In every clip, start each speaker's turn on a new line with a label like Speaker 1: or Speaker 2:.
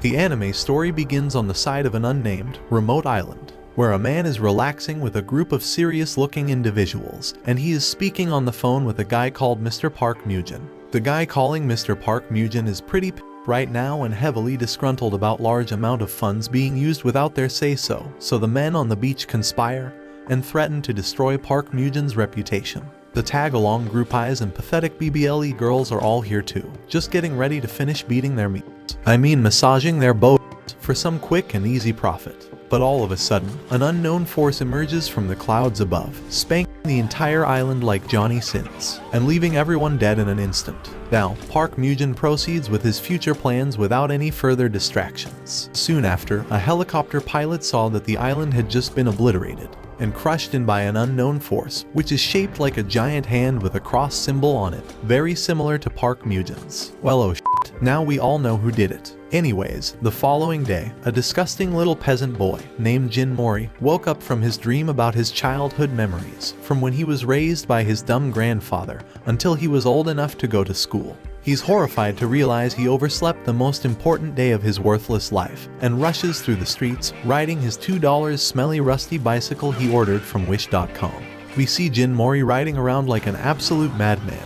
Speaker 1: The anime story begins on the side of an unnamed, remote island, where a man is relaxing with a group of serious-looking individuals, and he is speaking on the phone with a guy called Mr. Park Mugen. The guy calling Mr. Park Mugen is pretty right now and heavily disgruntled about large amount of funds being used without their say-so, so the men on the beach conspire and threaten to destroy Park Mugen's reputation. The tag-along group eyes and pathetic BBLE girls are all here too, just getting ready to finish beating their meats. I mean massaging their boats for some quick and easy profit. But all of a sudden, an unknown force emerges from the clouds above, spanking the entire island like Johnny Sins, and leaving everyone dead in an instant. Now, Park Mugen proceeds with his future plans without any further distractions. Soon after, a helicopter pilot saw that the island had just been obliterated and crushed in by an unknown force, which is shaped like a giant hand with a cross symbol on it, very similar to Park Mugen's. Well, oh shit, now we all know who did it. Anyways, the following day, a disgusting little peasant boy named Jin Mori woke up from his dream about his childhood memories, from when he was raised by his dumb grandfather until he was old enough to go to school. He's horrified to realize he overslept the most important day of his worthless life, and rushes through the streets, riding his $2 smelly rusty bicycle he ordered from Wish.com. We see Jin Mori riding around like an absolute madman,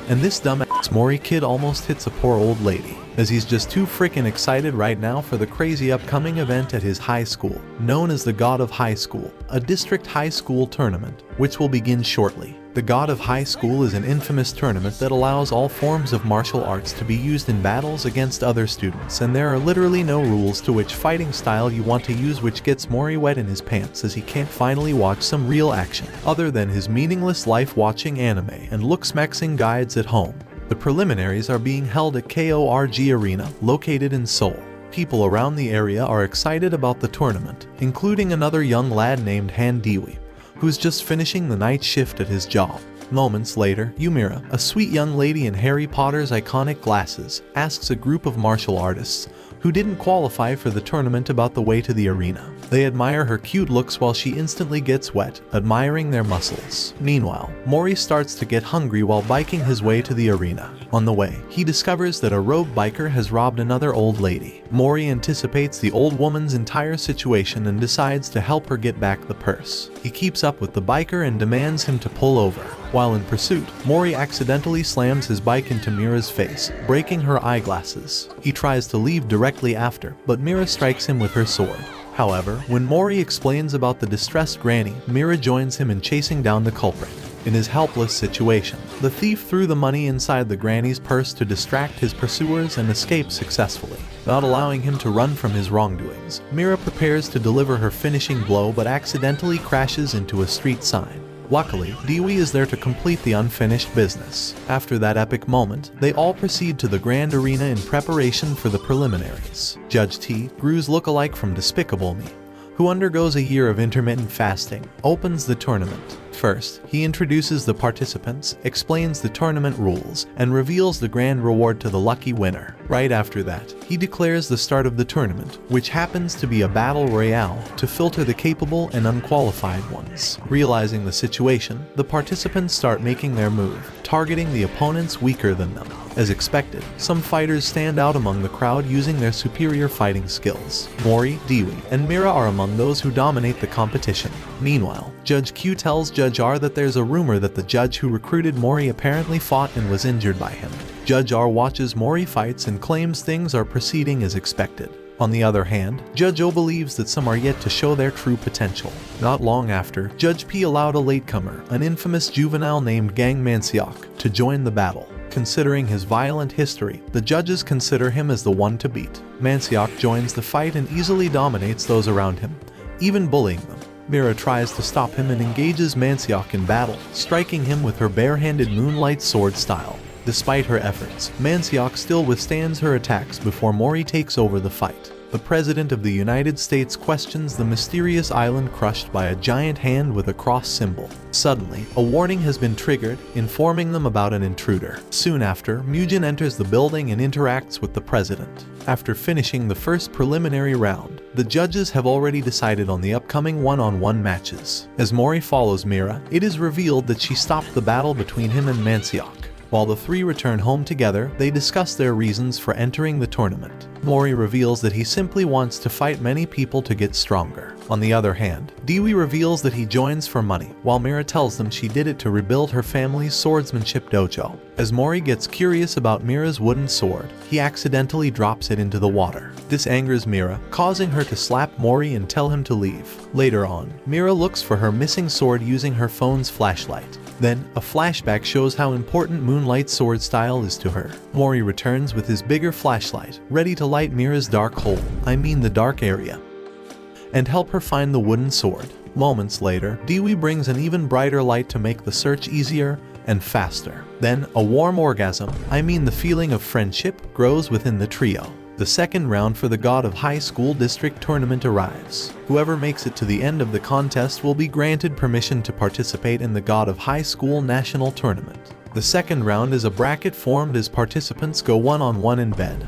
Speaker 1: and this dumbass Mori kid almost hits a poor old lady, as he's just too frickin' excited right now for the crazy upcoming event at his high school, known as the God of High School, a district high school tournament, which will begin shortly. The God of High School is an infamous tournament that allows all forms of martial arts to be used in battles against other students, and there are literally no rules to which fighting style you want to use, which gets Mori wet in his pants as he can't finally watch some real action, other than his meaningless life watching anime and look-smexing guides at home. The preliminaries are being held at KORG Arena, located in Seoul. People around the area are excited about the tournament, including another young lad named Han Dewey, who's just finishing the night shift at his job. Moments later, Yumira, a sweet young lady in Harry Potter's iconic glasses, asks a group of martial artists who didn't qualify for the tournament about the way to the arena. They admire her cute looks while she instantly gets wet, admiring their muscles. Meanwhile, Mori starts to get hungry while biking his way to the arena. On the way, he discovers that a rogue biker has robbed another old lady. Mori anticipates the old woman's entire situation and decides to help her get back the purse. He keeps up with the biker and demands him to pull over. While in pursuit, Mori accidentally slams his bike into Mira's face, breaking her eyeglasses. He tries to leave directly after, but Mira strikes him with her sword. However, when Mori explains about the distressed granny, Mira joins him in chasing down the culprit. In his helpless situation, the thief threw the money inside the granny's purse to distract his pursuers and escape successfully. Not allowing him to run from his wrongdoings, Mira prepares to deliver her finishing blow but accidentally crashes into a street sign. Luckily, Dewey is there to complete the unfinished business. After that epic moment, they all proceed to the grand arena in preparation for the preliminaries. Judge T, Gru's lookalike from Despicable Me, who undergoes a year of intermittent fasting, opens the tournament. First, he introduces the participants, explains the tournament rules, and reveals the grand reward to the lucky winner. Right after that, he declares the start of the tournament, which happens to be a battle royale to filter the capable and unqualified ones. Realizing the situation, the participants start making their move, targeting the opponents weaker than them. As expected, some fighters stand out among the crowd using their superior fighting skills. Mori, Dewey, and Mira are among those who dominate the competition. Meanwhile, Judge Q tells Judge R that there's a rumor that the judge who recruited Mori apparently fought and was injured by him. Judge R watches Mori fights and claims things are proceeding as expected. On the other hand, Judge O believes that some are yet to show their true potential. Not long after, Judge P allowed a latecomer, an infamous juvenile named Gang Manseok, to join the battle. Considering his violent history, the judges consider him as the one to beat. Manseok joins the fight and easily dominates those around him, even bullying them. Mira tries to stop him and engages Manseok in battle, striking him with her barehanded moonlight sword style. Despite her efforts, Manseok still withstands her attacks before Mori takes over the fight. The President of the United States questions the mysterious island crushed by a giant hand with a cross symbol. Suddenly, a warning has been triggered, informing them about an intruder. Soon after, Mugen enters the building and interacts with the President. After finishing the first preliminary round, the judges have already decided on the upcoming one-on-one matches. As Mori follows Mira, it is revealed that she stopped the battle between him and Manseok. While the three return home together, they discuss their reasons for entering the tournament. Mori reveals that he simply wants to fight many people to get stronger. On the other hand, Dewey reveals that he joins for money, while Mira tells them she did it to rebuild her family's swordsmanship dojo. As Mori gets curious about Mira's wooden sword, he accidentally drops it into the water. This angers Mira, causing her to slap Mori and tell him to leave. Later on, Mira looks for her missing sword using her phone's flashlight. Then, a flashback shows how important Moonlight's sword style is to her. Mori returns with his bigger flashlight, ready to light Mira's dark hole, the dark area, and help her find the wooden sword. Moments later, Dewey brings an even brighter light to make the search easier and faster. Then, a warm orgasm, the feeling of friendship, grows within the trio. The second round for the God of High School District Tournament arrives. Whoever makes it to the end of the contest will be granted permission to participate in the God of High School National Tournament. The second round is a bracket formed as participants go one-on-one in bed,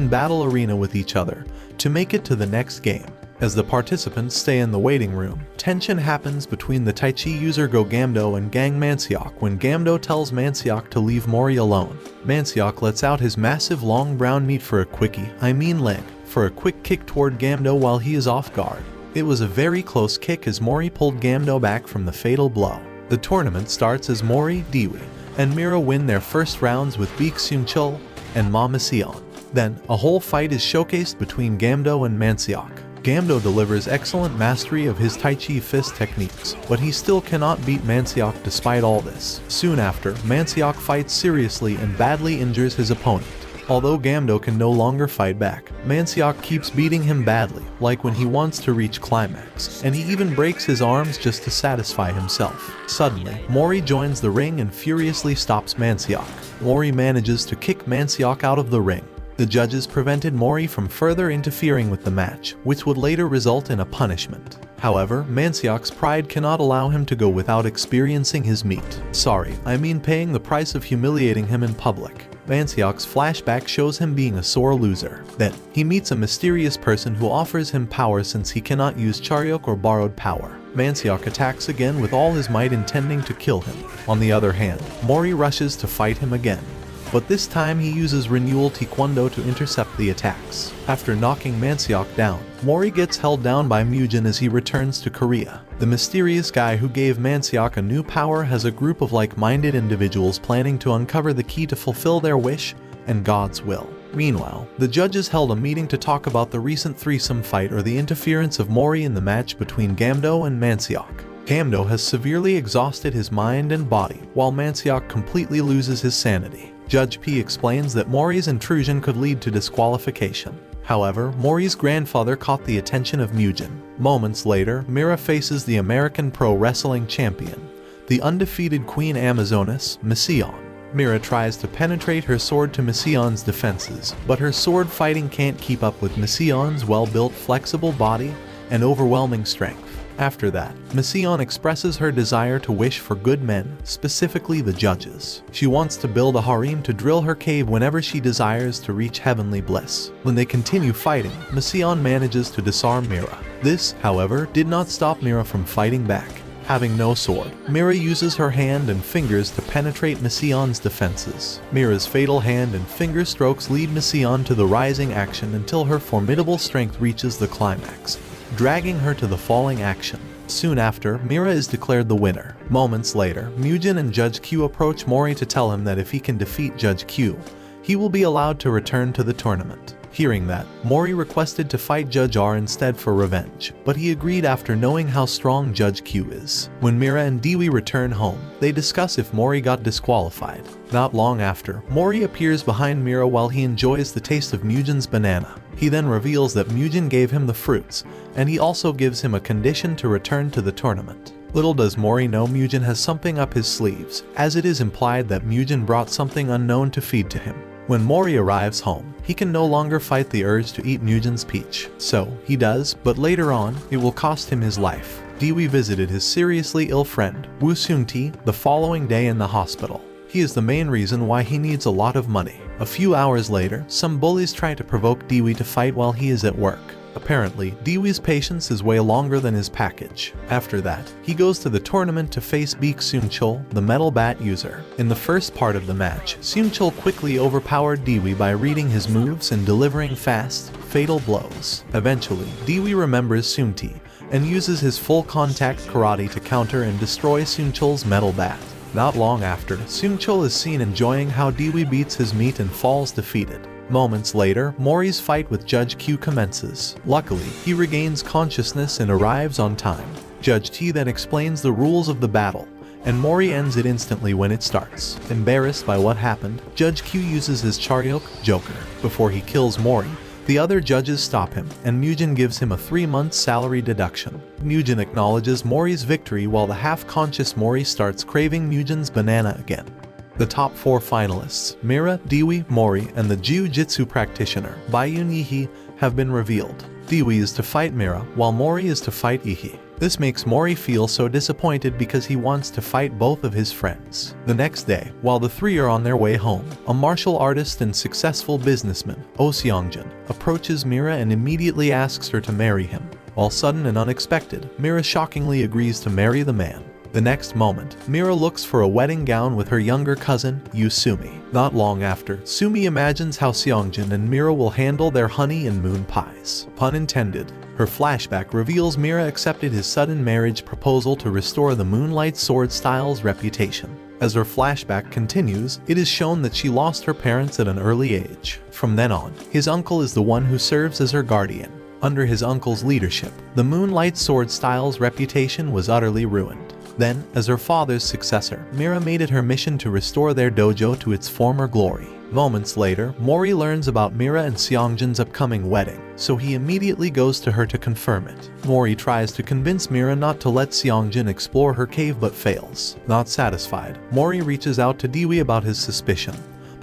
Speaker 1: battle arena with each other, to make it to the next game. As the participants stay in the waiting room, tension happens between the Tai Chi user Go Gamdo and Gang Manseok when Gamdo tells Manseok to leave Mori alone. Manseok lets out his massive long brown meat for a quickie, leg, for a quick kick toward Gamdo while he is off guard. It was a very close kick as Mori pulled Gamdo back from the fatal blow. The tournament starts as Mori, Dewey, and Mira win their first rounds with Baek Seung-chul and Ma Miseon. Then, a whole fight is showcased between Gamdo and Manseok. Gamdo delivers excellent mastery of his Tai Chi fist techniques, but he still cannot beat Manseok despite all this. Soon after, Manseok fights seriously and badly injures his opponent. Although Gamdo can no longer fight back, Manseok keeps beating him badly, like when he wants to reach climax, and he even breaks his arms just to satisfy himself. Suddenly, Mori joins the ring and furiously stops Manseok. Mori manages to kick Manseok out of the ring. The judges prevented Mori from further interfering with the match, which would later result in a punishment. However, Manseok's pride cannot allow him to go without experiencing his meat. Paying the price of humiliating him in public. Manseok's flashback shows him being a sore loser. Then, he meets a mysterious person who offers him power since he cannot use Charyok or borrowed power. Manseok attacks again with all his might intending to kill him. On the other hand, Mori rushes to fight him again. But this time he uses Renewal Taekwondo to intercept the attacks. After knocking Manseok down, Mori gets held down by Mujin as he returns to Korea. The mysterious guy who gave Manseok a new power has a group of like-minded individuals planning to uncover the key to fulfill their wish and God's will. Meanwhile, the judges held a meeting to talk about the recent threesome fight or the interference of Mori in the match between Gamdo and Manseok. Gamdo has severely exhausted his mind and body, while Manseok completely loses his sanity. Judge P explains that Mori's intrusion could lead to disqualification. However, Mori's grandfather caught the attention of Mujin. Moments later, Mira faces the American pro wrestling champion, the undefeated Queen Amazoness, Miseon. Mira tries to penetrate her sword to Miseon's defenses, but her sword fighting can't keep up with Miseon's well-built flexible body and overwhelming strength. After that, Miseon expresses her desire to wish for good men, specifically the judges. She wants to build a harem to drill her cave whenever she desires to reach heavenly bliss. When they continue fighting, Miseon manages to disarm Mira. This, however, did not stop Mira from fighting back. Having no sword, Mira uses her hand and fingers to penetrate Miseon's defenses. Mira's fatal hand and finger strokes lead Miseon to the rising action until her formidable strength reaches the climax, dragging her to the falling action. Soon after, Mira is declared the winner. Moments later, Mujin and Judge Q approach Mori to tell him that if he can defeat Judge Q, he will be allowed to return to the tournament. Hearing that, Mori requested to fight Judge R instead for revenge, but he agreed after knowing how strong Judge Q is. When Mira and Dewey return home, they discuss if Mori got disqualified. Not long after, Mori appears behind Mira while he enjoys the taste of Mujin's banana. He then reveals that Mujin gave him the fruits, and he also gives him a condition to return to the tournament. Little does Mori know Mujin has something up his sleeves, as it is implied that Mujin brought something unknown to feed to him. When Mori arrives home, he can no longer fight the urge to eat Mujin's peach. So, he does, but later on, it will cost him his life. Dewey visited his seriously ill friend, Woo Seung-ti, the following day in the hospital. He is the main reason why he needs a lot of money. A few hours later, some bullies try to provoke Dewey to fight while he is at work. Apparently, Dewee's patience is way longer than his package. After that, he goes to the tournament to face Baek Seung-chul, the metal bat user. In the first part of the match, Seung-chul quickly overpowered Dewee by reading his moves and delivering fast, fatal blows. Eventually, Dewee remembers Seung-ti and uses his full-contact karate to counter and destroy Seung-chul's metal bat. Not long after, Seung-chul is seen enjoying how Dewee beats his meat and falls defeated. Moments later, Mori's fight with Judge Q commences. Luckily, he regains consciousness and arrives on time. Judge T then explains the rules of the battle, and Mori ends it instantly when it starts. Embarrassed by what happened, Judge Q uses his Charyok Joker. Before he kills Mori, the other judges stop him, and Mugen gives him a 3-month salary deduction. Mugen acknowledges Mori's victory while the half-conscious Mori starts craving Mugen's banana again. The top 4 finalists, Mira, Dewee, Mori, and the Jiu-Jitsu practitioner, Bayun Yihi, have been revealed. Dewee is to fight Mira, while Mori is to fight Yihi. This makes Mori feel so disappointed because he wants to fight both of his friends. The next day, while the 3 are on their way home, a martial artist and successful businessman, Oh Seongjin, approaches Mira and immediately asks her to marry him. While sudden and unexpected, Mira shockingly agrees to marry the man. The next moment, Mira looks for a wedding gown with her younger cousin, Yu Sumi. Not long after, Sumi imagines how Seongjin and Mira will handle their honey and moon pies. Pun intended. Her flashback reveals Mira accepted his sudden marriage proposal to restore the Moonlight Sword style's reputation. As her flashback continues, it is shown that she lost her parents at an early age. From then on, his uncle is the one who serves as her guardian. Under his uncle's leadership, the Moonlight Sword style's reputation was utterly ruined. Then, as her father's successor, Mira made it her mission to restore their dojo to its former glory. Moments later, Mori learns about Mira and Seongjin's upcoming wedding, so he immediately goes to her to confirm it. Mori tries to convince Mira not to let Seongjin explore her cave but fails. Not satisfied, Mori reaches out to Dewee about his suspicion,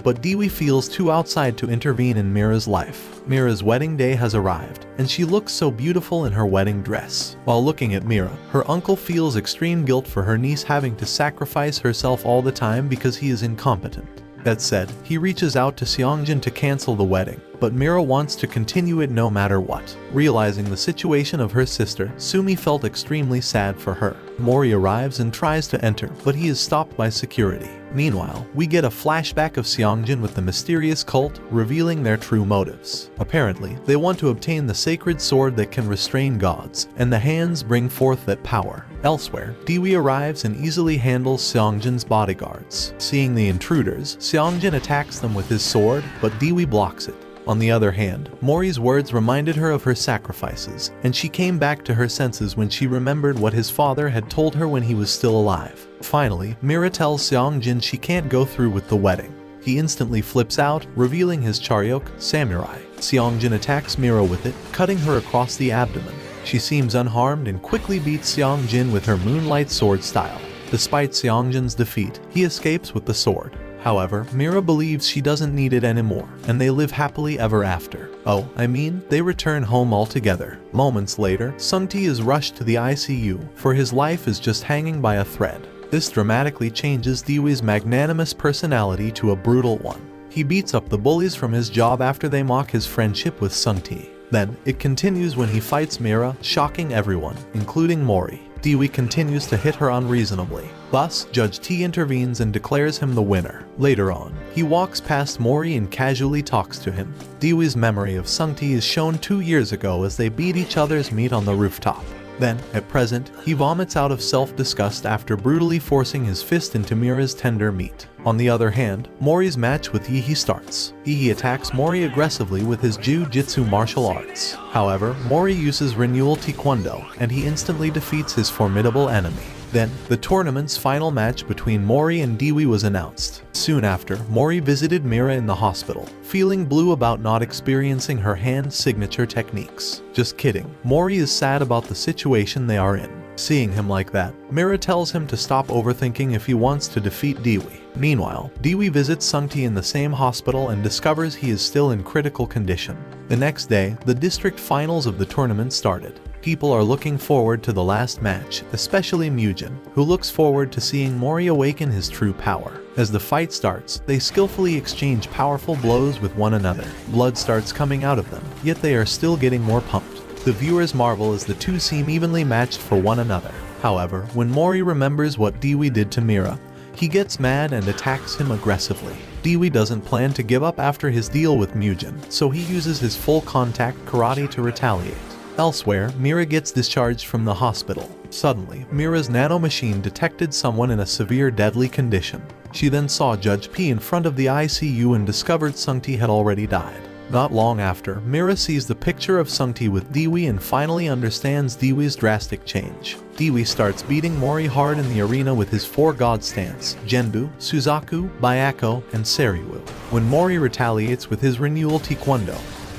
Speaker 1: but Dewee feels too outside to intervene in Mira's life. Mira's wedding day has arrived, and she looks so beautiful in her wedding dress. While looking at Mira, her uncle feels extreme guilt for her niece having to sacrifice herself all the time because he is incompetent. That said, he reaches out to Seongjin to cancel the wedding, but Mira wants to continue it no matter what. Realizing the situation of her sister, Sumi felt extremely sad for her. Mori arrives and tries to enter, but he is stopped by security. Meanwhile, we get a flashback of Seongjin with the mysterious cult, revealing their true motives. Apparently, they want to obtain the sacred sword that can restrain gods, and the hands bring forth that power. Elsewhere, Dewee arrives and easily handles Seongjin's bodyguards. Seeing the intruders, Seongjin attacks them with his sword, but Dewee blocks it. On the other hand, Mori's words reminded her of her sacrifices, and she came back to her senses when she remembered what his father had told her when he was still alive. Finally, Mira tells Seongjin she can't go through with the wedding. He instantly flips out, revealing his Charyok Samurai. Seongjin attacks Mira with it, cutting her across the abdomen. She seems unharmed and quickly beats Seongjin with her Moonlight Sword style. Despite Seongjin's defeat, he escapes with the sword. However, Mira believes she doesn't need it anymore, and they live happily ever after. They return home all together. Moments later, Seung-ti is rushed to the ICU, for his life is just hanging by a thread. This dramatically changes Dewee's magnanimous personality to a brutal one. He beats up the bullies from his job after they mock his friendship with Seung-ti. Then, it continues when he fights Mira, shocking everyone, including Mori. Dewee continues to hit her unreasonably. Thus, Judge T intervenes and declares him the winner. Later on, he walks past Mori and casually talks to him. Dewee's memory of Seung-ti is shown 2 years ago as they beat each other's meat on the rooftop. Then, at present, he vomits out of self-disgust after brutally forcing his fist into Mira's tender meat. On the other hand, Mori's match with Yihi starts. Yihi attacks Mori aggressively with his Jiu-Jitsu martial arts. However, Mori uses Renewal Taekwondo, and he instantly defeats his formidable enemy. Then, the tournament's final match between Mori and Dewee was announced. Soon after, Mori visited Mira in the hospital, feeling blue about not experiencing her hand signature techniques. Just kidding, Mori is sad about the situation they are in. Seeing him like that, Mira tells him to stop overthinking if he wants to defeat Dewee. Meanwhile, Dewee visits Seung-ti in the same hospital and discovers he is still in critical condition. The next day, the district finals of the tournament started. People are looking forward to the last match, especially Mugen, who looks forward to seeing Mori awaken his true power. As the fight starts, they skillfully exchange powerful blows with one another. Blood starts coming out of them, yet they are still getting more pumped. The viewers marvel as the two seem evenly matched for one another. However, when Mori remembers what Dewey did to Mira, he gets mad and attacks him aggressively. Dewey doesn't plan to give up after his deal with Mugen, so he uses his full contact karate to retaliate. Elsewhere, Mira gets discharged from the hospital. Suddenly, Mira's nanomachine detected someone in a severe deadly condition. She then saw Judge P in front of the ICU and discovered Sungti had already died. Not long after, Mira sees the picture of Sungti with Dewey and finally understands Dewey's drastic change. Dewey starts beating Mori hard in the arena with his 4-god stance, Genbu, Suzaku, Byako, and Seiryu. When Mori retaliates with his renewal Taekwondo,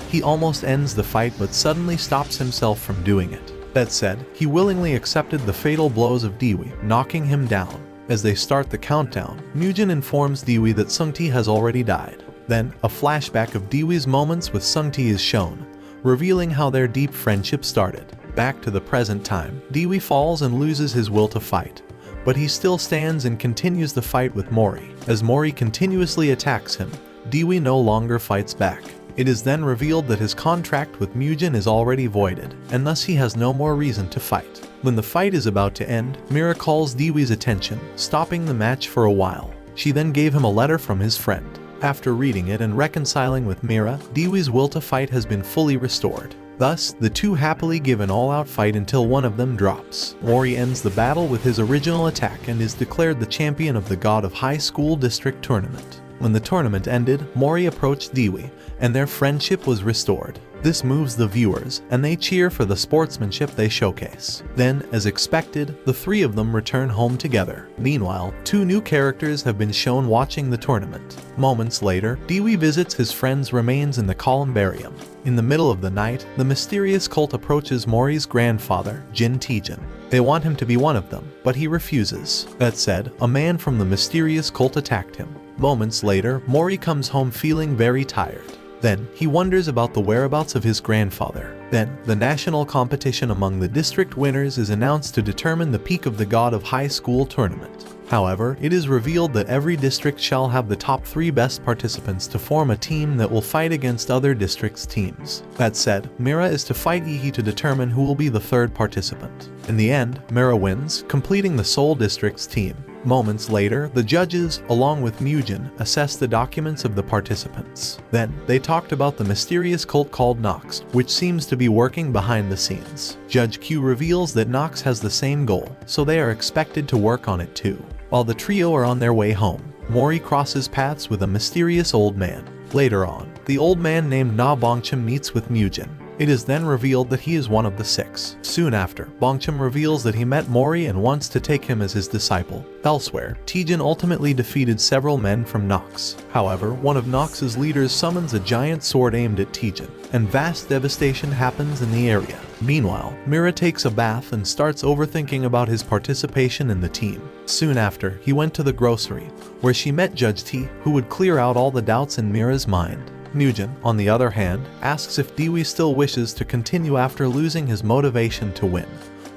Speaker 1: he almost ends the fight but suddenly stops himself from doing it. That said, he willingly accepted the fatal blows of Dewey, knocking him down. As they start the countdown, Mugen informs Dewey that Sungti has already died. Then, a flashback of Dewey's moments with Sungti is shown, revealing how their deep friendship started. Back to the present time, Dewey falls and loses his will to fight, but he still stands and continues the fight with Mori. As Mori continuously attacks him, Dewey no longer fights back. It is then revealed that his contract with Mugen is already voided, and thus he has no more reason to fight. When the fight is about to end, Mira calls Dewey's attention, stopping the match for a while. She then gave him a letter from his friend. After reading it and reconciling with Mira, Dewey's will to fight has been fully restored. Thus, the two happily give an all-out fight until one of them drops. Mori ends the battle with his original attack and is declared the champion of the God of High School District Tournament. When the tournament ended, Mori approached Dewey, and their friendship was restored. This moves the viewers, and they cheer for the sportsmanship they showcase. Then, as expected, the three of them return home together. Meanwhile, two new characters have been shown watching the tournament. Moments later, Dewey visits his friend's remains in the columbarium. In the middle of the night, the mysterious cult approaches Mori's grandfather, Jin Taejin. They want him to be one of them, but he refuses. That said, a man from the mysterious cult attacked him. Moments later, Mori comes home feeling very tired. Then, he wonders about the whereabouts of his grandfather. Then, the national competition among the district winners is announced to determine the peak of the God of High School Tournament. However, it is revealed that every district shall have the top 3 best participants to form a team that will fight against other districts' teams. That said, Mira is to fight Ihi to determine who will be the 3rd participant. In the end, Mira wins, completing the Seoul District's team. Moments later, the judges, along with Mugen, assessed the documents of the participants. Then, they talked about the mysterious cult called Nox, which seems to be working behind the scenes. Judge Q reveals that Nox has the same goal, so they are expected to work on it too. While the trio are on their way home, Mori crosses paths with a mysterious old man. Later on, the old man named Na Bongchim meets with Mugen. It is then revealed that he is one of the 6. Soon after, Bongchim reveals that he met Mori and wants to take him as his disciple. Elsewhere, Taejin ultimately defeated several men from Nox. However, one of Nox's leaders summons a giant sword aimed at Taejin, and vast devastation happens in the area. Meanwhile, Mira takes a bath and starts overthinking about his participation in the team. Soon after, he went to the grocery, where she met Judge T, who would clear out all the doubts in Mira's mind. Mugen, on the other hand, asks if Dewey still wishes to continue after losing his motivation to win,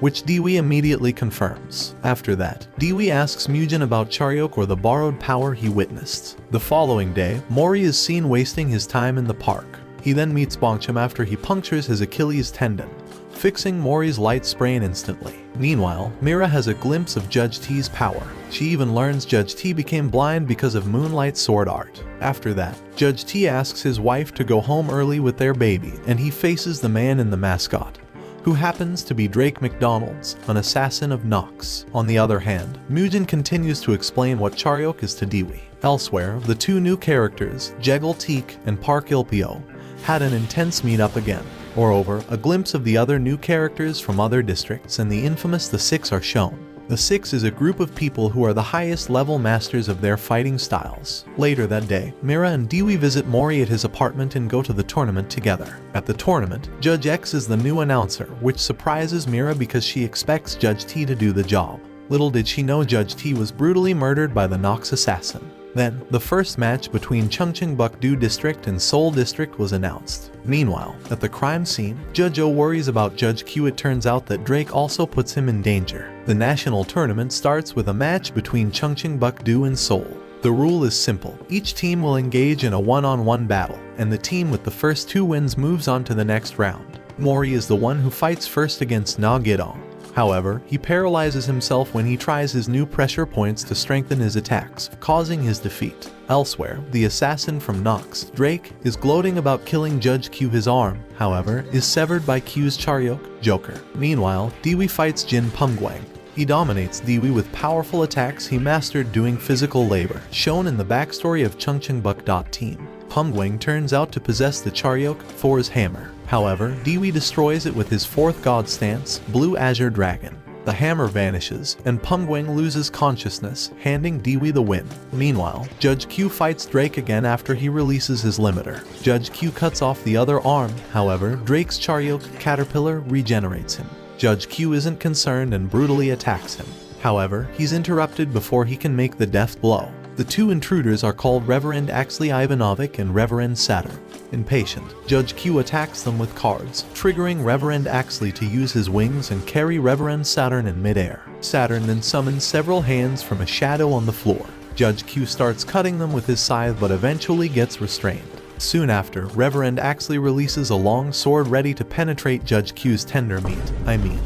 Speaker 1: which Dewey immediately confirms. After that, Dewey asks Mugen about Charyok or the borrowed power he witnessed. The following day, Mori is seen wasting his time in the park. He then meets Bongchim after he punctures his Achilles tendon, fixing Mori's light sprain instantly. Meanwhile, Mira has a glimpse of Judge T's power. She even learns Judge T became blind because of moonlight sword art. After that, Judge T asks his wife to go home early with their baby, and he faces the man in the mascot, who happens to be Drake McDonald's, an assassin of Nox. On the other hand, Mugen continues to explain what Charyok is to Dewey. Elsewhere, the two new characters, Jegal Teak and Park Ilpio, had an intense meet-up again. Moreover, a glimpse of the other new characters from other districts and the infamous The Six are shown. The Six is a group of people who are the highest level masters of their fighting styles. Later that day, Mira and Dewey visit Mori at his apartment and go to the tournament together. At the tournament, Judge X is the new announcer, which surprises Mira because she expects Judge T to do the job. Little did she know Judge T was brutally murdered by the Nox assassin. Then, the first match between Chungcheongbuk-do District and Seoul District was announced. Meanwhile, at the crime scene, Judge O worries about Judge Q. It turns out that Drake also puts him in danger. The national tournament starts with a match between Chungcheongbuk-do and Seoul. The rule is simple. Each team will engage in a one-on-one battle, and the team with the first 2 wins moves on to the next round. Mori is the one who fights first against Na Gidong. However, he paralyzes himself when he tries his new pressure points to strengthen his attacks, causing his defeat. Elsewhere, the assassin from Nox, Drake, is gloating about killing Judge Q. His arm, however, is severed by Q's Charyok, Joker. Meanwhile, Dewey fights Jin Pumgwang. He dominates Dewey with powerful attacks he mastered doing physical labor, shown in the backstory of Chungcheongbuk team. Pumgwang turns out to possess the Charyok, Thor's hammer. However, Dewey destroys it with his 4th god stance, Blue Azure Dragon. The hammer vanishes, and Pumgwang loses consciousness, handing Dewey the win. Meanwhile, Judge Q fights Drake again after he releases his limiter. Judge Q cuts off the other arm, however, Drake's Charyok, Caterpillar, regenerates him. Judge Q isn't concerned and brutally attacks him. However, he's interrupted before he can make the death blow. The 2 intruders are called Reverend Axley Ivanovic and Reverend Saturn. Impatient, Judge Q attacks them with cards, triggering Reverend Axley to use his wings and carry Reverend Saturn in midair. Saturn then summons several hands from a shadow on the floor. Judge Q starts cutting them with his scythe but eventually gets restrained. Soon after, Reverend Axley releases a long sword ready to penetrate Judge Q's tender meat.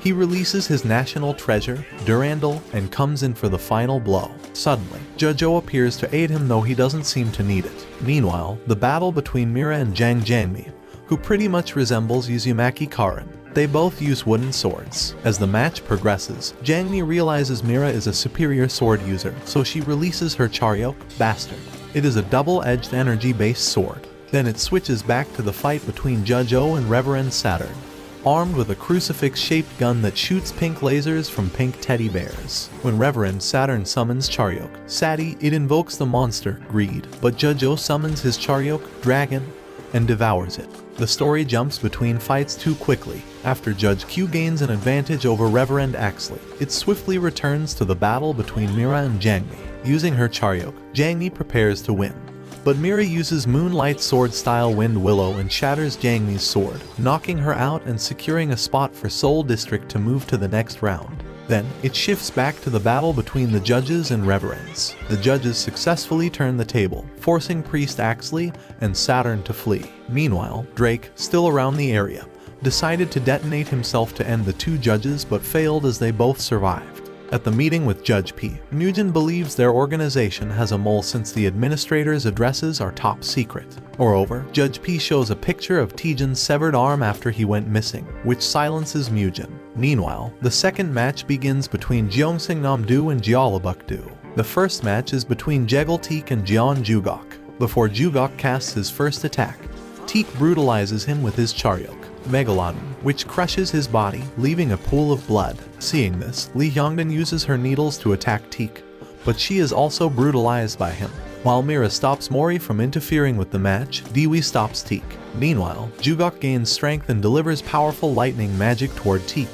Speaker 1: He releases his national treasure, Durandal, and comes in for the final blow. Suddenly, Judge O appears to aid him though he doesn't seem to need it. Meanwhile, the battle between Mira and Jang Jangmi, who pretty much resembles Uzumaki Karin. They both use wooden swords. As the match progresses, Jangmi realizes Mira is a superior sword user, so she releases her Charyok, Bastard. It is a double-edged energy-based sword. Then it switches back to the fight between Judge O and Reverend Saturn, armed with a crucifix-shaped gun that shoots pink lasers from pink teddy bears. When Reverend Saturn summons Charyok, Sati, it invokes the monster, Greed, but Judge O summons his Charyok, Dragon, and devours it. The story jumps between fights too quickly. After Judge Q gains an advantage over Reverend Axley, it swiftly returns to the battle between Mira and Jangmi. Using her Charyok, Jangmi prepares to win. But Mira uses Moonlight Sword-style Wind Willow and shatters Jangmi's sword, knocking her out and securing a spot for Seoul District to move to the next round. Then, it shifts back to the battle between the judges and reverends. The judges successfully turn the table, forcing Priest Axley and Saturn to flee. Meanwhile, Drake, still around the area, decided to detonate himself to end the 2 judges but failed as they both survived. At the meeting with Judge P, Mugen believes their organization has a mole since the administrator's addresses are top secret. Moreover, Judge P shows a picture of Tijin's severed arm after he went missing, which silences Mugen. Meanwhile, the second match begins between Gyeongseong-nam-do and Jeollabuk-do. The first match is between Jegal-teak and Jeon Jugok. Before Jugok casts his first attack, Teak brutalizes him with his Charyok, Megalodon, which crushes his body, leaving a pool of blood. Seeing this, Lee Hyongdan uses her needles to attack Teak, but she is also brutalized by him. While Mira stops Mori from interfering with the match, Dewey stops Teak. Meanwhile, Jugok gains strength and delivers powerful lightning magic toward Teak,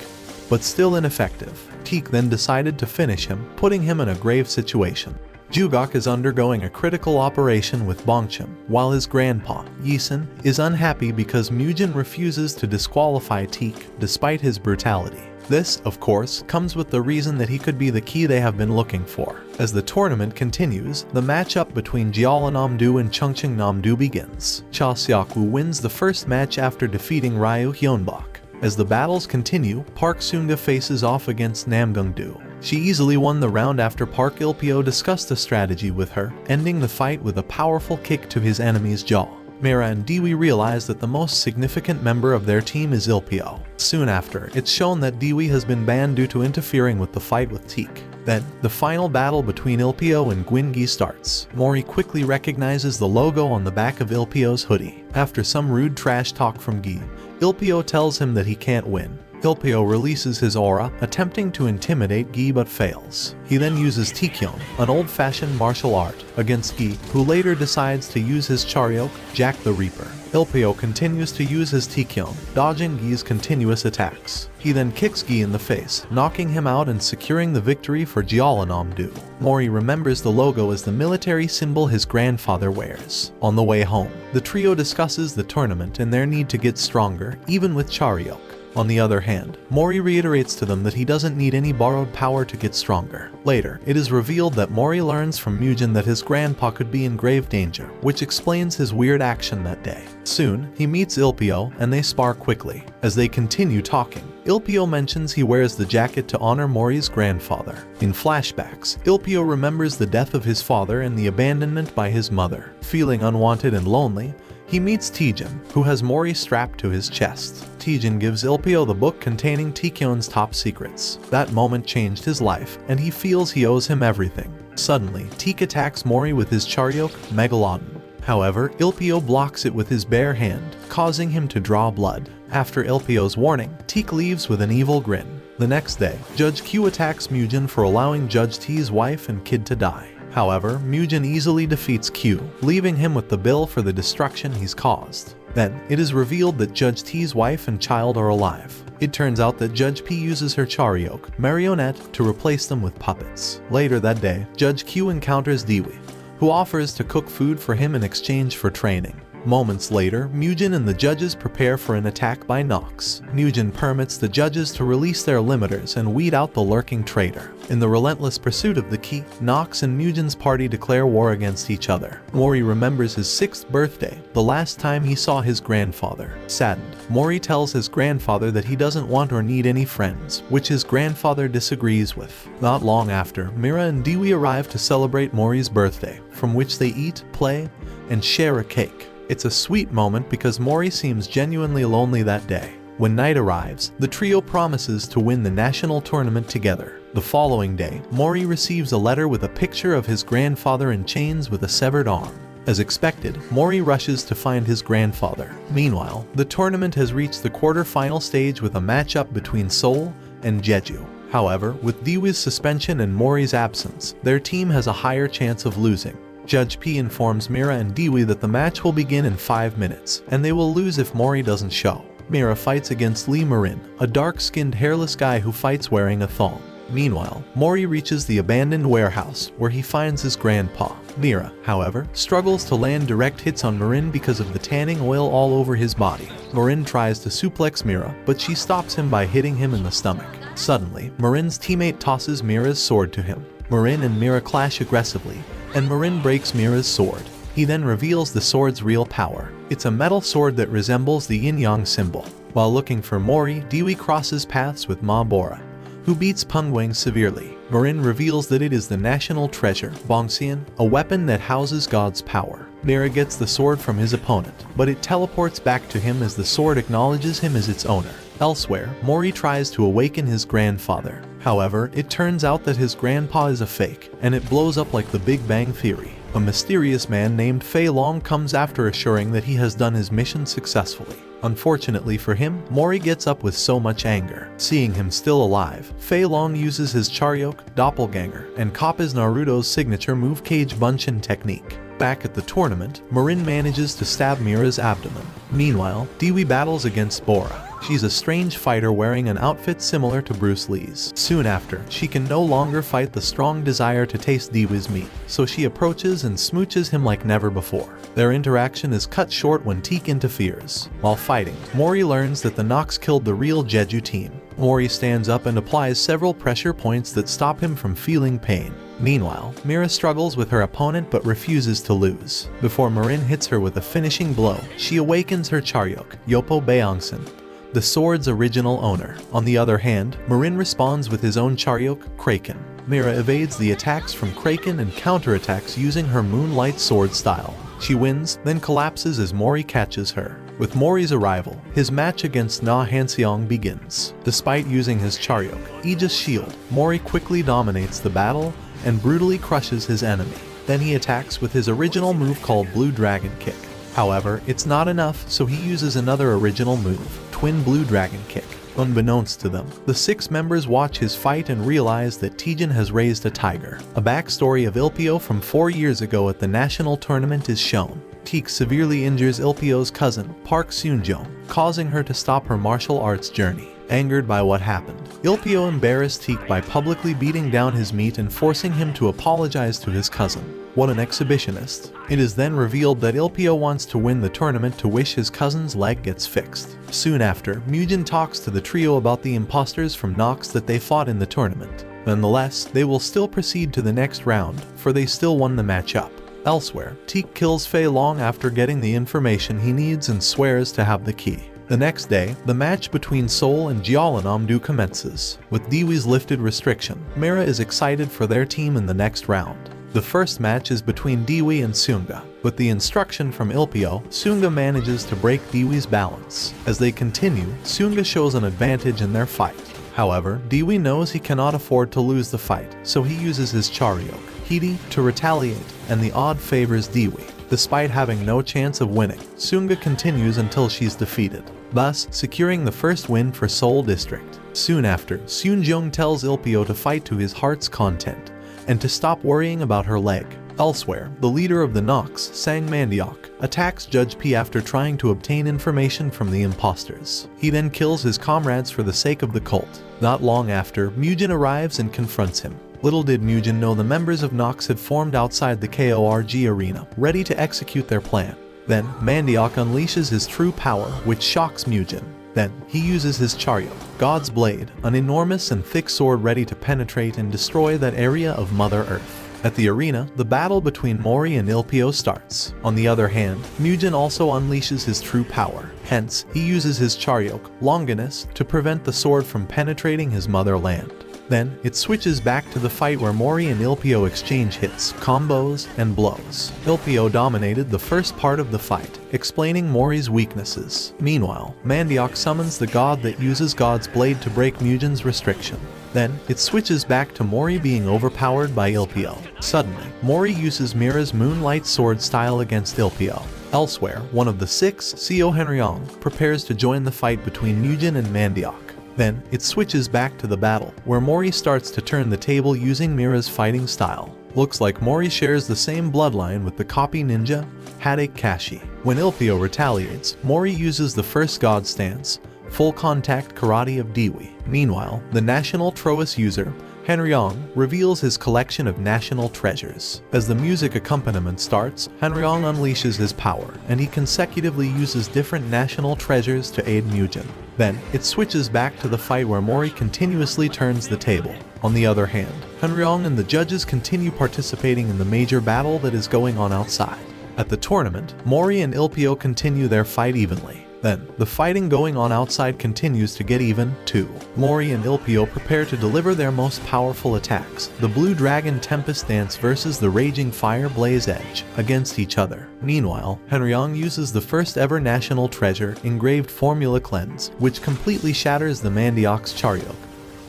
Speaker 1: but still ineffective. Teak then decided to finish him, putting him in a grave situation. Jugok is undergoing a critical operation with Bongchim, while his grandpa, Yisun, is unhappy because Mugen refuses to disqualify Teak despite his brutality. This, of course, comes with the reason that he could be the key they have been looking for. As the tournament continues, the matchup between Jeollanam-do and Chungcheongnam-do begins. Cha Seok-woo wins the first match after defeating Ryu Hyunbak. As the battles continue, Park Seung-ga faces off against Namgung-do. She easily won the round after Park Il-pyo discussed a strategy with her, ending the fight with a powerful kick to his enemy's jaw. Mira and Dewey realize that the most significant member of their team is Il-pyo. Soon after, it's shown that Dewey has been banned due to interfering with the fight with Teak. Then, the final battle between Il-pyo and Gwyn-gi starts. Mori quickly recognizes the logo on the back of Il-pyo's hoodie. After some rude trash talk from Gi, Il-pyo tells him that he can't win. Ilpio releases his aura, attempting to intimidate Gi but fails. He then uses Tikyon, an old-fashioned martial art, against Gi, who later decides to use his Charyoke, Jack the Reaper. Ilpio continues to use his Tikyon, dodging Gi's continuous attacks. He then kicks Gi in the face, knocking him out and securing the victory for Jeollanam-do. Mori remembers the logo as the military symbol his grandfather wears. On the way home, the trio discusses the tournament and their need to get stronger, even with Charyoke. On the other hand, Mori reiterates to them that he doesn't need any borrowed power to get stronger. Later, it is revealed that Mori learns from Mugen that his grandpa could be in grave danger, which explains his weird action that day. Soon, he meets Ilpio and they spar quickly. As they continue talking, Ilpio mentions he wears the jacket to honor Mori's grandfather. In flashbacks, Ilpio remembers the death of his father and the abandonment by his mother. Feeling unwanted and lonely, he meets Tijin, who has Mori strapped to his chest. Tijin gives Ilpio the book containing Tikyon's top secrets. That moment changed his life, and he feels he owes him everything. Suddenly, Tik attacks Mori with his Charyoke, Megalodon. However, Ilpio blocks it with his bare hand, causing him to draw blood. After Ilpio's warning, Tik leaves with an evil grin. The next day, Judge Q attacks Mugen for allowing Judge T's wife and kid to die. However, Mugen easily defeats Q, leaving him with the bill for the destruction he's caused. Then, it is revealed that Judge T's wife and child are alive. It turns out that Judge P uses her Charyoke, Marionette, to replace them with puppets. Later that day, Judge Q encounters Dewey, who offers to cook food for him in exchange for training. Moments later, Mugen and the judges prepare for an attack by Nox. Mugen permits the judges to release their limiters and weed out the lurking traitor. In the relentless pursuit of the key, Nox and Mugen's party declare war against each other. Mori remembers his 6th birthday, the last time he saw his grandfather. Saddened, Mori tells his grandfather that he doesn't want or need any friends, which his grandfather disagrees with. Not long after, Mira and Dewey arrive to celebrate Mori's birthday, from which they eat, play, and share a cake. It's a sweet moment because Mori seems genuinely lonely that day. When night arrives, the trio promises to win the national tournament together. The following day, Mori receives a letter with a picture of his grandfather in chains with a severed arm. As expected, Mori rushes to find his grandfather. Meanwhile, the tournament has reached the quarter-final stage with a matchup between Seoul and Jeju. However, with Dewey's suspension and Mori's absence, their team has a higher chance of losing. Judge P informs Mira and Dewey that the match will begin in 5 minutes, and they will lose if Mori doesn't show. Mira fights against Lee Marin, a dark-skinned hairless guy who fights wearing a thong. Meanwhile, Mori reaches the abandoned warehouse, where he finds his grandpa. Mira, however, struggles to land direct hits on Marin because of the tanning oil all over his body. Marin tries to suplex Mira, but she stops him by hitting him in the stomach. Suddenly, Marin's teammate tosses Mira's sword to him. Marin and Mira clash aggressively, and Marin breaks Mira's sword. He then reveals the sword's real power. It's a metal sword that resembles the yin-yang symbol. While looking for Mori, Dewey crosses paths with Ma Bora, who beats Pengwang severely. Marin reveals that it is the national treasure, Bongxian, a weapon that houses God's power. Mira gets the sword from his opponent, but it teleports back to him as the sword acknowledges him as its owner. Elsewhere, Mori tries to awaken his grandfather. However, it turns out that his grandpa is a fake, and it blows up like the Big Bang Theory. A mysterious man named Fei Long comes after assuring that he has done his mission successfully. Unfortunately for him, Mori gets up with so much anger. Seeing him still alive, Fei Long uses his Charyoke, Doppelganger, and copies Naruto's signature move Cage Bunshin technique. Back at the tournament, Marin manages to stab Mira's abdomen. Meanwhile, Dewey battles against Bora. She's a strange fighter wearing an outfit similar to Bruce Lee's. Soon after, she can no longer fight the strong desire to taste Dewey's meat, so she approaches and smooches him like never before. Their interaction is cut short when Tik interferes. While fighting, Mori learns that the Nox killed the real Jeju team. Mori stands up and applies several pressure points that stop him from feeling pain. Meanwhile, Mira struggles with her opponent but refuses to lose. Before Marin hits her with a finishing blow, she awakens her Charyoke, Yopo Beongsan, the sword's original owner. On the other hand, Marin responds with his own Charyoke, Kraken. Mira evades the attacks from Kraken and counterattacks using her Moonlight sword style. She wins, then collapses as Mori catches her. With Mori's arrival, his match against Na Hanseong begins. Despite using his Charyoke, Aegis Shield, Mori quickly dominates the battle and brutally crushes his enemy. Then he attacks with his original move called Blue Dragon Kick. However, it's not enough, so he uses another original move, Twin Blue Dragon Kick. Unbeknownst to them, the 6 members watch his fight and realize that Teijin has raised a tiger. A backstory of Ilpio from 4 years ago at the national tournament is shown. Teak severely injures Ilpio's cousin, Park Seunjong, causing her to stop her martial arts journey. Angered by what happened, Ilpio embarrassed Teak by publicly beating down his meat and forcing him to apologize to his cousin. What an exhibitionist. It is then revealed that Ilpio wants to win the tournament to wish his cousin's leg gets fixed. Soon after, Mugen talks to the trio about the imposters from Nox that they fought in the tournament. Nonetheless, they will still proceed to the next round, for they still won the match up. Elsewhere, Teak kills Fei Long after getting the information he needs and swears to have the key. The next day, the match between Seoul and Jeollanam-do commences. With Dewee's lifted restriction, Mira is excited for their team in the next round. The first match is between Dewey and Seunga. With the instruction from Ilpio, Seunga manages to break Dewee's balance. As they continue, Seunga shows an advantage in their fight. However, Dewey knows he cannot afford to lose the fight, so he uses his Charyok, Hidi, to retaliate, and the odd favors Dewey. Despite having no chance of winning, Seunga continues until she's defeated, thus securing the first win for Seoul District. Soon after, Seunjong tells Ilpio to fight to his heart's content, and to stop worrying about her leg. Elsewhere, the leader of the Nox, Sang Mandiok, attacks Judge P after trying to obtain information from the imposters. He then kills his comrades for the sake of the cult. Not long after, Mugen arrives and confronts him. Little did Mugen know the members of Nox had formed outside the KORG arena, ready to execute their plan. Then, Mandiok unleashes his true power, which shocks Mugen. Then, he uses his Charyok, God's Blade, an enormous and thick sword ready to penetrate and destroy that area of Mother Earth. At the arena, the battle between Mori and Ilpio starts. On the other hand, Mugen also unleashes his true power. Hence, he uses his Charyok, Longinus, to prevent the sword from penetrating his motherland. Then, it switches back to the fight where Mori and Ilpio exchange hits, combos, and blows. Ilpio dominated the first part of the fight, explaining Mori's weaknesses. Meanwhile, Mandiok summons the god that uses God's Blade to break Mugen's restriction. Then, it switches back to Mori being overpowered by Ilpio. Suddenly, Mori uses Mira's Moonlight Sword style against Ilpio. Elsewhere, one of the 6, Seo Henryong, prepares to join the fight between Mugen and Mandiok. Then, it switches back to the battle, where Mori starts to turn the table using Mira's fighting style. Looks like Mori shares the same bloodline with the copy ninja, Hadake Kashi. When Ilpio retaliates, Mori uses the first god stance, full contact karate of Dewey. Meanwhile, the national Troas user, Henryong, reveals his collection of national treasures. As the music accompaniment starts, Henryong unleashes his power, and he consecutively uses different national treasures to aid Mugen. Then, it switches back to the fight where Mori continuously turns the table. On the other hand, Henryong and the judges continue participating in the major battle that is going on outside. At the tournament, Mori and Ilpio continue their fight evenly. Then, the fighting going on outside continues to get even, too. Mori and Ilpio prepare to deliver their most powerful attacks, the Blue Dragon Tempest Dance versus the Raging Fire Blaze Edge, against each other. Meanwhile, Henryong uses the first ever national treasure, Engraved Formula Cleanse, which completely shatters the Mandiok's Charyok,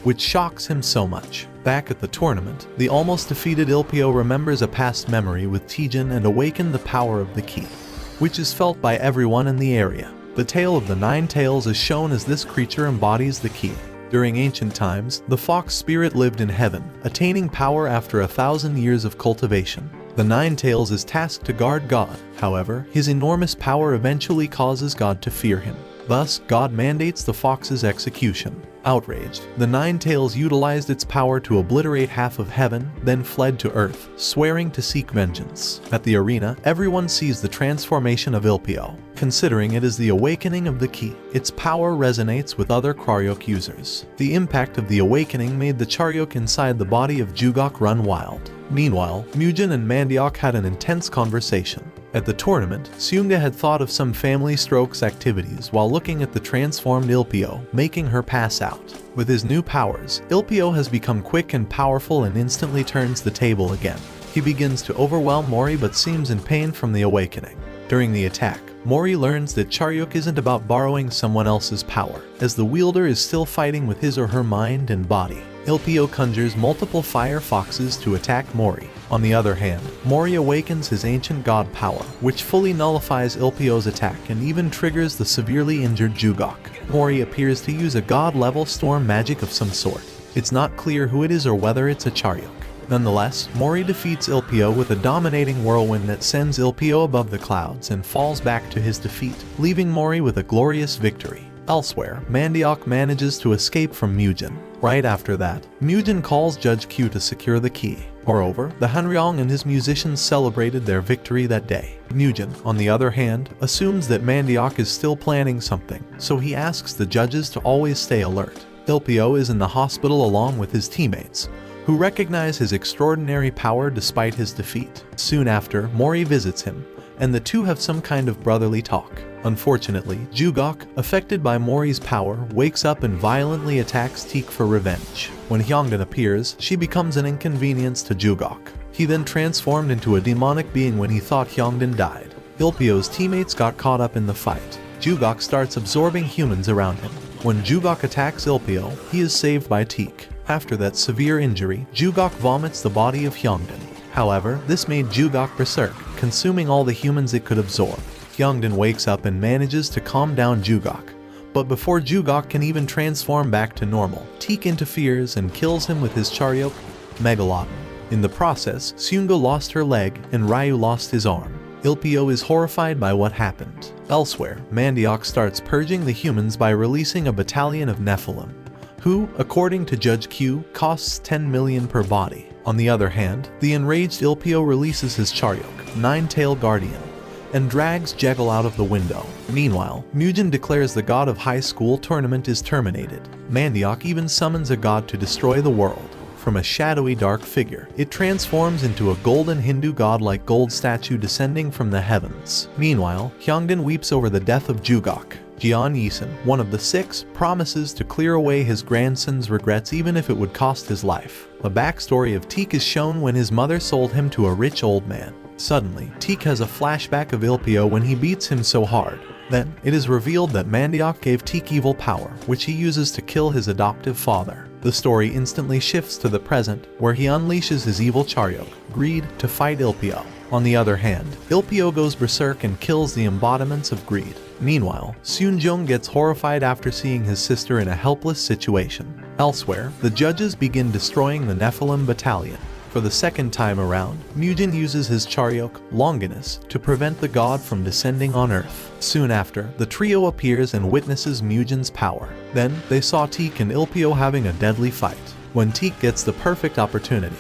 Speaker 1: which shocks him so much. Back at the tournament, the almost defeated Ilpio remembers a past memory with Teijin and awakened the power of the key, which is felt by everyone in the area. The tale of the 9 tails is shown as this creature embodies the key. During ancient times, the fox spirit lived in heaven, attaining power after 1,000 years of cultivation. The 9 tails is tasked to guard God. However, his enormous power eventually causes God to fear him. Thus, God mandates the fox's execution. Outraged, the 9 tails utilized its power to obliterate half of heaven, then fled to earth, swearing to seek vengeance. At the arena, everyone sees the transformation of Ilpio. Considering it is the awakening of the key, its power resonates with other Charyok users. The impact of the awakening made the Charyok inside the body of Jugok run wild. Meanwhile, Mugen and Mandiok had an intense conversation. At the tournament, Seunga had thought of some family strokes activities while looking at the transformed Ilpio, making her pass out. With his new powers, Ilpio has become quick and powerful and instantly turns the table again. He begins to overwhelm Mori but seems in pain from the awakening. During the attack, Mori learns that Charyok isn't about borrowing someone else's power, as the wielder is still fighting with his or her mind and body. LPO conjures multiple fire foxes to attack Mori. On the other hand, Mori awakens his ancient god power, which fully nullifies LPO's attack and even triggers the severely injured Jugok. Mori appears to use a god-level storm magic of some sort. It's not clear who it is or whether it's a Charyok. Nonetheless, Mori defeats LPO with a dominating whirlwind that sends LPO above the clouds and falls back to his defeat, leaving Mori with a glorious victory. Elsewhere, Mandiok manages to escape from Mugen. Right after that, Mugen calls Judge Q to secure the key. Moreover, the Hanryong and his musicians celebrated their victory that day. Mugen, on the other hand, assumes that Mandiok is still planning something, so he asks the judges to always stay alert. LPO is in the hospital along with his teammates, who recognize his extraordinary power despite his defeat. Soon after, Mori visits him, and the two have some kind of brotherly talk. Unfortunately, Jugok, affected by Mori's power, wakes up and violently attacks Teak for revenge. When Hyungdin appears, she becomes an inconvenience to Jugok. He then transformed into a demonic being when he thought Hyungdin died. LPO's teammates got caught up in the fight. Jugok starts absorbing humans around him. When Jugok attacks LPO, he is saved by Teak. After that severe injury, Jugok vomits the body of Hyungdin. However, this made Jugok berserk, consuming all the humans it could absorb. Hyungdin wakes up and manages to calm down Jugok. But before Jugok can even transform back to normal, Teak interferes and kills him with his Charyok, Megalodon. In the process, Seungo lost her leg and Ryu lost his arm. LPO is horrified by what happened. Elsewhere, Mandiok starts purging the humans by releasing a battalion of Nephilim, who, according to Judge Q, costs 10 million per body. On the other hand, the enraged LPO releases his Charyok, Nine-Tail Guardian, and drags Jekyll out of the window. Meanwhile, Mugen declares the god of high school tournament is terminated. Mandiok even summons a god to destroy the world. From a shadowy dark figure, it transforms into a golden Hindu god-like gold statue descending from the heavens. Meanwhile, Hyungdin weeps over the death of Jugok. Jeon Yeesun, one of the six, promises to clear away his grandson's regrets even if it would cost his life. The backstory of Teak is shown when his mother sold him to a rich old man. Suddenly, Teak has a flashback of LPO when he beats him so hard. Then, it is revealed that Mandiok gave Teak evil power, which he uses to kill his adoptive father. The story instantly shifts to the present, where he unleashes his evil Charyok, Greed, to fight LPO. On the other hand, LPO goes berserk and kills the embodiments of greed. Meanwhile, Seunjong gets horrified after seeing his sister in a helpless situation. Elsewhere, the judges begin destroying the Nephilim battalion. For the second time around, Mugen uses his Charyok, Longinus, to prevent the god from descending on Earth. Soon after, the trio appears and witnesses Mugen's power. Then, they saw Teak and LPO having a deadly fight. When Teak gets the perfect opportunity,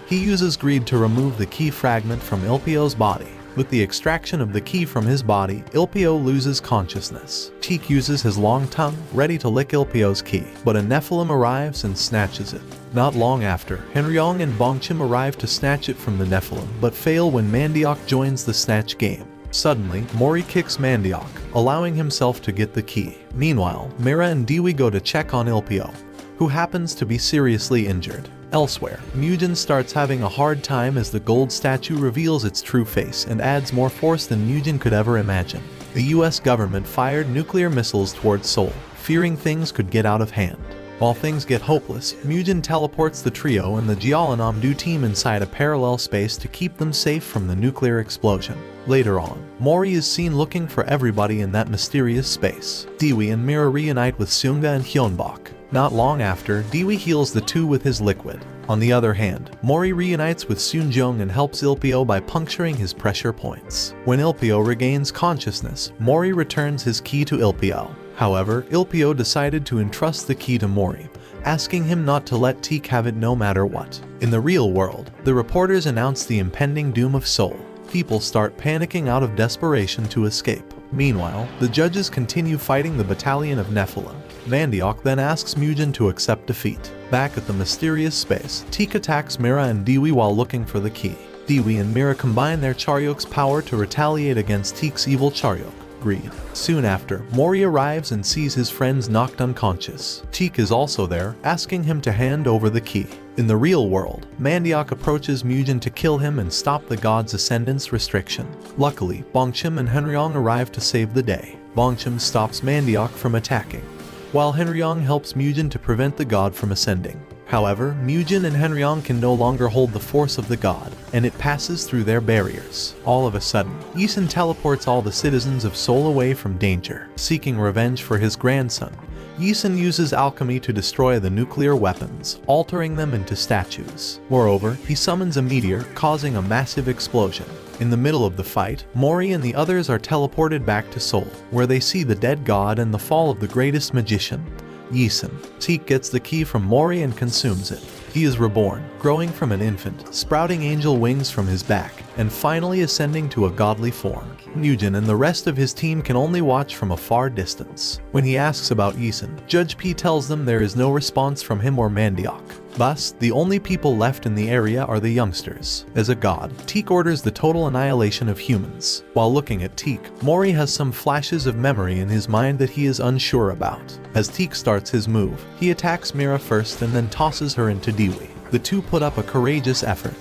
Speaker 1: he uses greed to remove the key fragment from LPO's body. With the extraction of the key from his body, LPO loses consciousness. Teak uses his long tongue, ready to lick LPO's key, but a Nephilim arrives and snatches it. Not long after, Henryong and Bongchim arrive to snatch it from the Nephilim, but fail when Mandiok joins the snatch game. Suddenly, Mori kicks Mandiok, allowing himself to get the key. Meanwhile, Mira and Dewey go to check on LPO, who happens to be seriously injured. Elsewhere, Mugen starts having a hard time as the gold statue reveals its true face and adds more force than Mugen could ever imagine. The US government fired nuclear missiles towards Seoul, fearing things could get out of hand. While things get hopeless, Mugen teleports the trio and the Jeollanam-do team inside a parallel space to keep them safe from the nuclear explosion. Later on, Mori is seen looking for everybody in that mysterious space. Dewey and Mira reunite with Seunga and Hyunbok. Not long after, Dewey heals the two with his liquid. On the other hand, Mori reunites with Seunjong and helps LPO by puncturing his pressure points. When LPO regains consciousness, Mori returns his key to LPO. However, LPO decided to entrust the key to Mori, asking him not to let Teak have it no matter what. In the real world, the reporters announce the impending doom of Seoul. People start panicking out of desperation to escape. Meanwhile, the judges continue fighting the battalion of Nephilim. Mandiok then asks Mugen to accept defeat. Back at the mysterious space, Teak attacks Mira and Dewey while looking for the key. Dewey and Mira combine their Charyok's power to retaliate against Teak's evil Charyok, Greed. Soon after, Mori arrives and sees his friends knocked unconscious. Teak is also there, asking him to hand over the key. In the real world, Mandiok approaches Mugen to kill him and stop the god's ascendance restriction. Luckily, Bongchim and Henryong arrive to save the day. Bongchim stops Mandiok from attacking, while Henryong helps Mugen to prevent the god from ascending. However, Mugen and Henryong can no longer hold the force of the god, and it passes through their barriers. All of a sudden, Yisun teleports all the citizens of Seoul away from danger. Seeking revenge for his grandson, Yisun uses alchemy to destroy the nuclear weapons, altering them into statues. Moreover, he summons a meteor, causing a massive explosion. In the middle of the fight, Mori and the others are teleported back to Seoul, where they see the dead god and the fall of the greatest magician, Yisun. Teak gets the key from Mori and consumes it. He is reborn, growing from an infant, sprouting angel wings from his back, and finally ascending to a godly form. Mugen and the rest of his team can only watch from a far distance. When he asks about Yisun, Judge P tells them there is no response from him or Mandiok. Thus, the only people left in the area are the youngsters. As a god, Teak orders the total annihilation of humans. While looking at Teak, Mori has some flashes of memory in his mind that he is unsure about. As Teak starts his move, he attacks Mira first and then tosses her into Dewey. The two put up a courageous effort,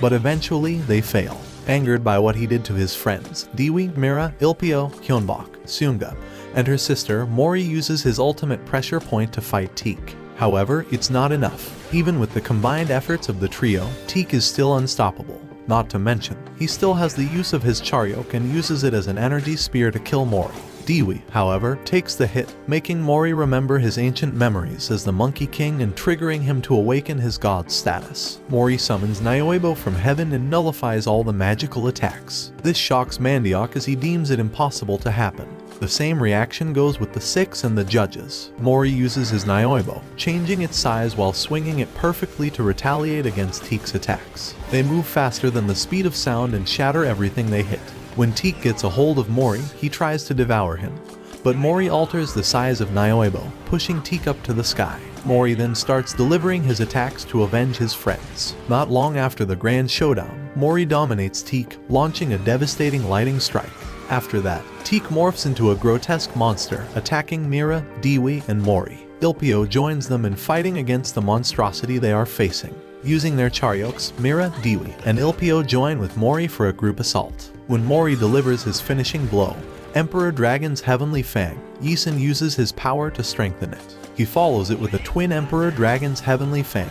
Speaker 1: but eventually they fail. Angered by what he did to his friends, Dewey, Mira, Ilpio, Hyunbok, Seunga, and her sister, Mori uses his ultimate pressure point to fight Teak. However, it's not enough. Even with the combined efforts of the trio, Teak is still unstoppable. Not to mention, he still has the use of his Charyok and uses it as an energy spear to kill Mori. Dewey, however, takes the hit, making Mori remember his ancient memories as the Monkey King and triggering him to awaken his god status. Mori summons Nyoibo from heaven and nullifies all the magical attacks. This shocks Mandiok as he deems it impossible to happen. The same reaction goes with the Six and the judges. Mori uses his Nyoibo, changing its size while swinging it perfectly to retaliate against Teak's attacks. They move faster than the speed of sound and shatter everything they hit. When Teak gets a hold of Mori, he tries to devour him. But Mori alters the size of Nyoibo, pushing Teak up to the sky. Mori then starts delivering his attacks to avenge his friends. Not long after the grand showdown, Mori dominates Teak, launching a devastating lightning strike. After that, Teak morphs into a grotesque monster, attacking Mira, Dewey, and Mori. Ilpio joins them in fighting against the monstrosity they are facing. Using their Charyoks, Mira, Dewey, and Ilpio join with Mori for a group assault. When Mori delivers his finishing blow, Emperor Dragon's Heavenly Fang, Yisun uses his power to strengthen it. He follows it with a twin Emperor Dragon's Heavenly Fang,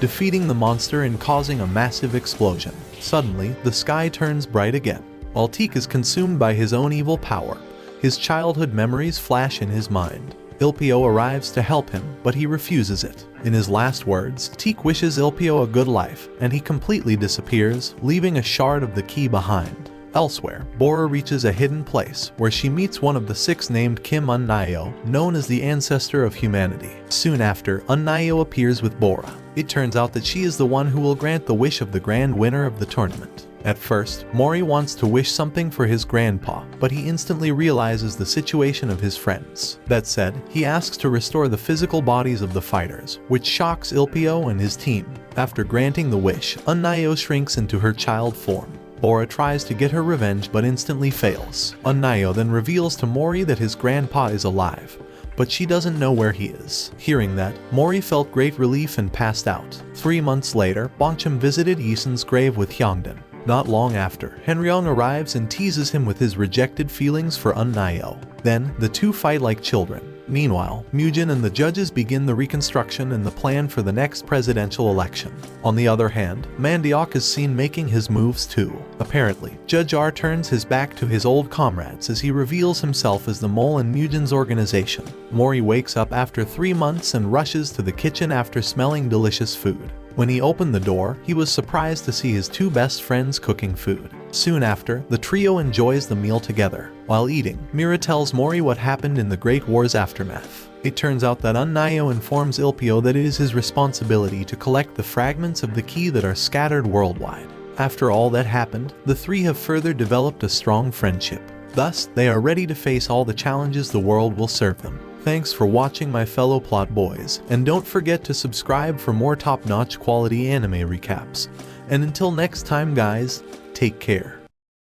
Speaker 1: defeating the monster and causing a massive explosion. Suddenly, the sky turns bright again. While Teak is consumed by his own evil power, his childhood memories flash in his mind. Ilpio arrives to help him, but he refuses it. In his last words, Teak wishes Ilpio a good life, and he completely disappears, leaving a shard of the key behind. Elsewhere, Bora reaches a hidden place, where she meets one of the six named Kim Unnyo, known as the ancestor of humanity. Soon after, Unnyo appears with Bora. It turns out that she is the one who will grant the wish of the grand winner of the tournament. At first, Mori wants to wish something for his grandpa, but he instantly realizes the situation of his friends. That said, he asks to restore the physical bodies of the fighters, which shocks Ilpio and his team. After granting the wish, Unnyo shrinks into her child form. Bora tries to get her revenge but instantly fails. Unnyo then reveals to Mori that his grandpa is alive, but she doesn't know where he is. Hearing that, Mori felt great relief and passed out. 3 months later, Bongcham visited Yisun's grave with Hyongdan. Not long after, Henryong arrives and teases him with his rejected feelings for Unnyo. Then, the two fight like children. Meanwhile, Mugen and the judges begin the reconstruction and the plan for the next presidential election. On the other hand, Mandiok is seen making his moves too. Apparently, Judge R turns his back to his old comrades as he reveals himself as the mole in Mugen's organization. Mori wakes up after 3 months and rushes to the kitchen after smelling delicious food. When he opened the door, he was surprised to see his two best friends cooking food. Soon after, the trio enjoys the meal together. While eating, Mira tells Mori what happened in the Great War's aftermath. It turns out that Unnyo informs Ilpio that it is his responsibility to collect the fragments of the key that are scattered worldwide. After all that happened, the three have further developed a strong friendship. Thus, they are ready to face all the challenges the world will serve them. Thanks for watching, my fellow plot boys, and don't forget to subscribe for more top-notch quality anime recaps. And until next time guys, take care.